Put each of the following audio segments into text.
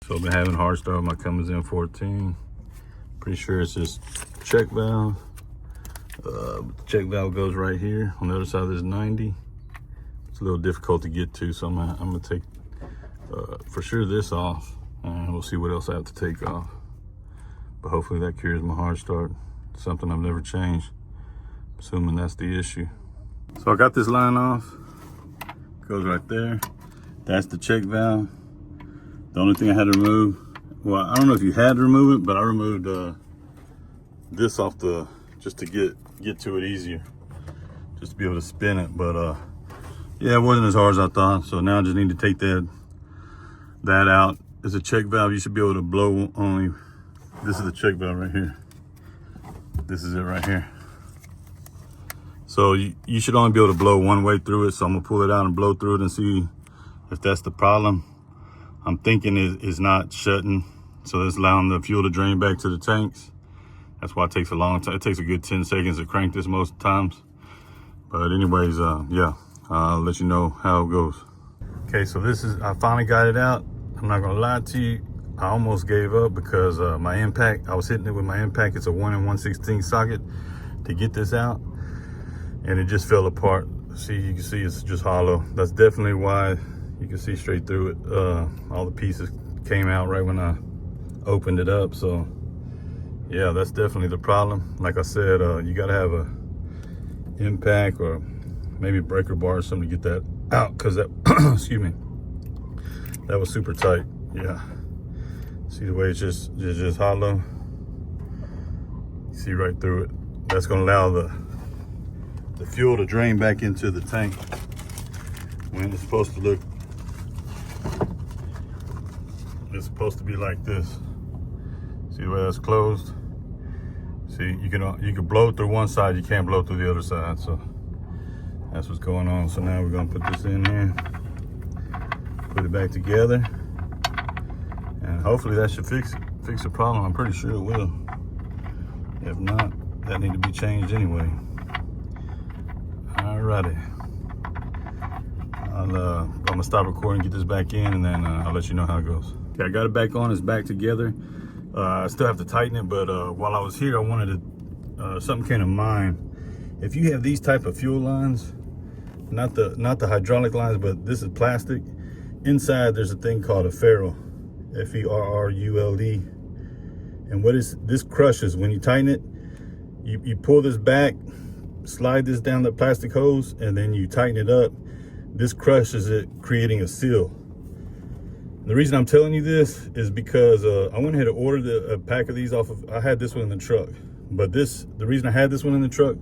So I've been having a hard start with my Cummins N14. Pretty sure it's just check valve. The check valve goes right here. On the other side there's 90. It's a little difficult to get to, so I'm gonna take for sure this off, and we'll see what else I have to take off. But hopefully that cures my hard start. Something I've never changed, assuming that's the issue. So I got this line off. Goes right there. That's the check valve. The only thing I had to remove, well, I don't know if you had to remove it, but I removed this off just to get to it easier, just to be able to spin it. But yeah, it wasn't as hard as I thought. So now I just need to take that out. It's a check valve. You should be able to blow only. This is the check valve right here. This is it right here. So you should only be able to blow one way through it. So I'm gonna pull it out and blow through it and see if that's the problem. I'm thinking it's not shutting, so it's allowing the fuel to drain back to the tanks. That's why it takes a long time. It takes a good 10 seconds to crank this most times. But anyways, yeah, I'll let you know how it goes. Okay, so I finally got it out. I'm not gonna lie to you, I almost gave up because my impact, I was hitting it with my impact. It's a 1 1/16 socket to get this out, and it just fell apart. See, you can see it's just hollow. That's definitely why. You can see straight through it. All the pieces came out right when I opened it up. So yeah, that's definitely the problem. Like I said, you gotta have a impact or maybe breaker bar or something to get that out, because that excuse me, that was super tight. Yeah, see the way it's just hollow. You see right through it. That's gonna allow the fuel to drain back into the tank when it's supposed to look. It's supposed to be like this. See the way that's closed? See, you can blow through one side, you can't blow through the other side. So that's what's going on. So now we're gonna put this in here, put it back together, and hopefully that should fix the problem. I'm pretty sure it will. If not, that need to be changed anyway. Alrighty. I'm gonna stop recording, get this back in, and then I'll let you know how it goes. Okay, I got it back on, it's back together. I still have to tighten it, but while I was here, I wanted to, something came to mind. If you have these type of fuel lines, not the hydraulic lines, but this is plastic, inside there's a thing called a ferrule, F-E-R-R-U-L-E. And this crushes, when you tighten it, you pull this back, slide this down the plastic hose, and then you tighten it up. This crushes it, creating a seal. The reason I'm telling you this is because I went ahead and ordered a pack of these off of, I had this one in the truck. But the reason I had this one in the truck,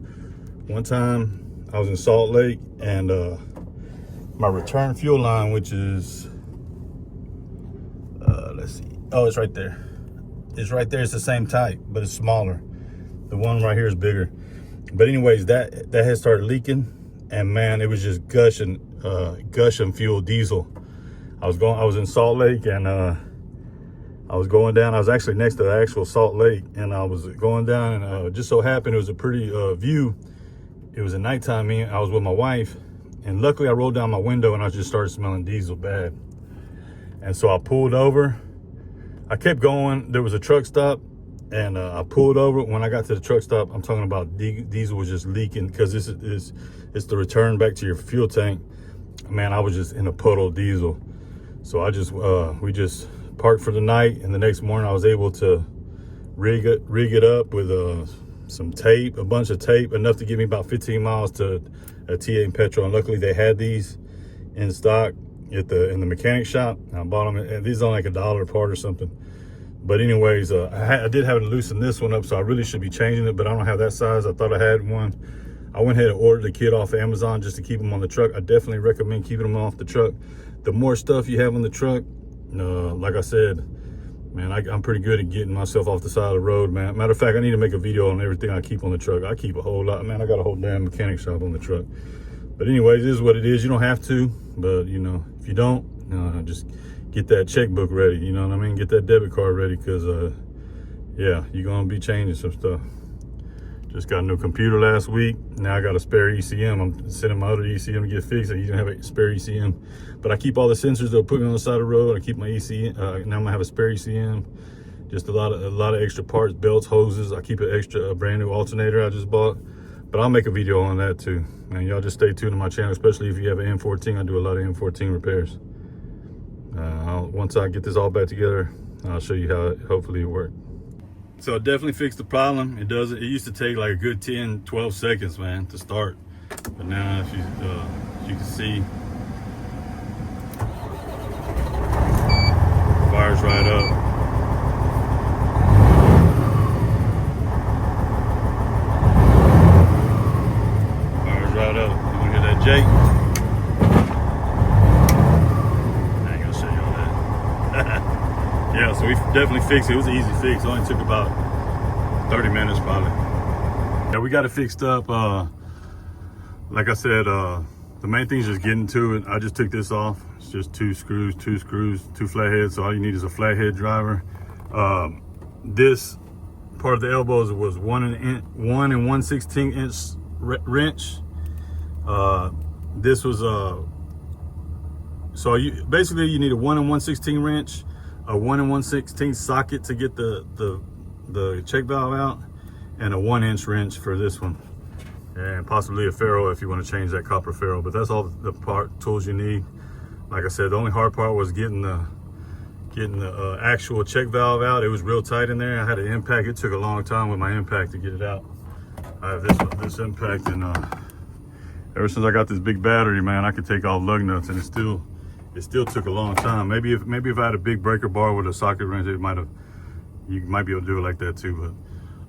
one time I was in Salt Lake, and my return fuel line, which is, let's see, oh, it's right there. It's right there, it's the same type, but it's smaller. The one right here is bigger. But anyways, that had started leaking, and man, it was just gushing fuel, diesel. I was in Salt Lake, and I was going down. I was actually next to the actual Salt Lake, and I was going down, and just so happened it was a pretty view. It was at nighttime. I was with my wife, and luckily I rolled down my window, and I just started smelling diesel bad. And so I pulled over. I kept going. There was a truck stop, and I pulled over. When I got to the truck stop, I'm talking about diesel was just leaking, because it's the return back to your fuel tank. Man, I was just in a puddle of diesel. So we just parked for the night, and the next morning I was able to rig it up with some tape, a bunch of tape, enough to give me about 15 miles to a TA and petrol. And luckily they had these in stock in the mechanic shop. I bought them, and these are like $1 a part or something. But anyways, I did have to loosen this one up, so I really should be changing it, but I don't have that size. I thought I had one. I went ahead and ordered the kit off Amazon just to keep them on the truck. I definitely recommend keeping them off the truck. The more stuff you have on the truck, like I said, man, I'm pretty good at getting myself off the side of the road, man. Matter of fact, I need to make a video on everything I keep on the truck. I keep a whole lot, man. I got a whole damn mechanic shop on the truck. But anyways, this is what it is. You don't have to, but you know, if you don't, just get that checkbook ready. You know what I mean? Get that debit card ready, because yeah, you're gonna be changing some stuff. Just got a new computer last week. Now I got a spare ECM. I'm sending my other ECM to get fixed. He's gonna have a spare ECM. But I keep all the sensors they'll put me on the side of the road. I keep my ECM. Now I'm gonna have a spare ECM. Just a lot of extra parts, belts, hoses. I keep an extra brand new alternator I just bought. But I'll make a video on that too. Man, y'all just stay tuned to my channel, especially if you have an N14. I do a lot of N14 repairs. Once I get this all back together, I'll show you how hopefully it works. So it definitely fixed the problem. It used to take like a good 10, 12 seconds, man, to start. But now, if you can see, fires right up. Fires right up. You wanna hear that Jake? I ain't gonna show you all that. Yeah, so we definitely fixed it. It was an easy fix. It only took about 30 minutes probably. Yeah, we got it fixed up. Like I said, the main thing is just getting to it. I just took this off. It's just two screws, two flatheads. So all you need is a flathead driver. This part of the elbows was 1 1/116 inch wrench. This was so you basically you need a 1 1/16 wrench, a 1 1/16 socket to get the check valve out, and a 1-inch wrench for this one, and possibly a ferrule if you want to change that copper ferrule. But that's all the tools you need. Like I said, the only hard part was getting the actual check valve out. It was real tight in there. I had an impact. It took a long time with my impact to get it out. I have this impact, and ever since I got this big battery, man, I could take off lug nuts, and it still took a long time. Maybe if I had a big breaker bar with a socket wrench, you might be able to do it like that too. But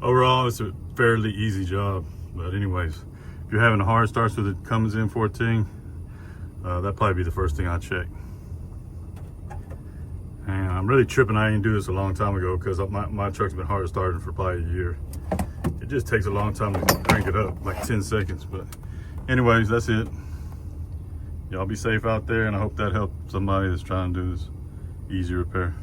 overall, it's a fairly easy job. But anyways, if you're having a hard starts with the Cummins N14, that'd probably be the first thing I check. And I'm really tripping I didn't do this a long time ago, because my truck's been hard starting for probably a year. It just takes a long time to crank it up, like 10 seconds. But anyways, that's it. Y'all be safe out there, and I hope that helped somebody that's trying to do this easy repair.